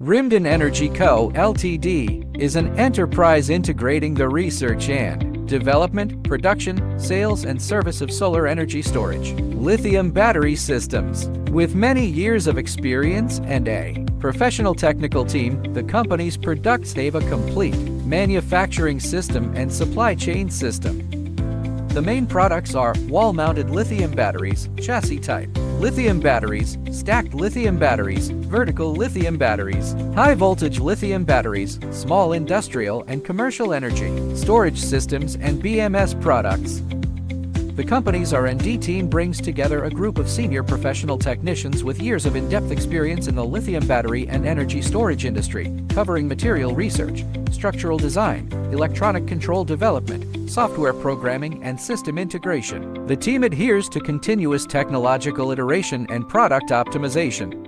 Rimden Energy Co., Ltd. is an enterprise integrating the research and development, production, sales, and service of solar energy storage, lithium battery systems. With many years of experience and a professional technical team, the company's products have a complete manufacturing system and supply chain system. The main products are wall-mounted lithium batteries, chassis type, lithium batteries, stacked lithium batteries, vertical lithium batteries, high-voltage lithium batteries, small industrial and commercial energy storage systems, and BMS products. The company's R&D team brings together a group of senior professional technicians with years of in-depth experience in the lithium battery and energy storage industry, covering material research, structural design, electronic control development, software programming, and system integration. The team adheres to continuous technological iteration and product optimization.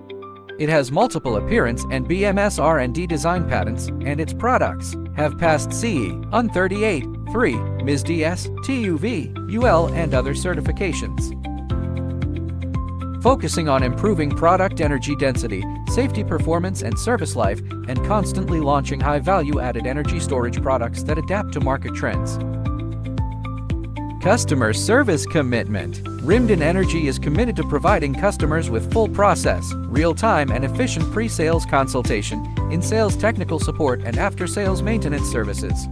It has multiple appearance and BMS R&D design patents, and its products have passed CE, UN 38, 3, MIS-DS, TÜV, UL, and other certifications. Focusing on improving product energy density, safety performance, and service life, and constantly launching high-value-added energy storage products that adapt to market trends. Customer service commitment. Rimden Energy is committed to providing customers with full process, real-time, and efficient pre-sales consultation, in-sales technical support, and after-sales maintenance services.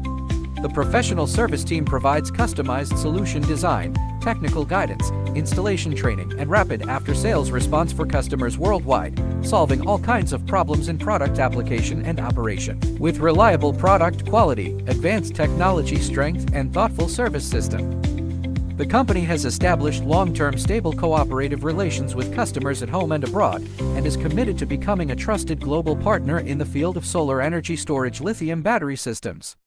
The professional service team provides customized solution design, technical guidance, installation training, and rapid after-sales response for customers worldwide, solving all kinds of problems in product application and operation. With reliable product quality, advanced technology strength, and thoughtful service system. The company has established long-term stable cooperative relations with customers at home and abroad, and is committed to becoming a trusted global partner in the field of solar energy storage lithium battery systems.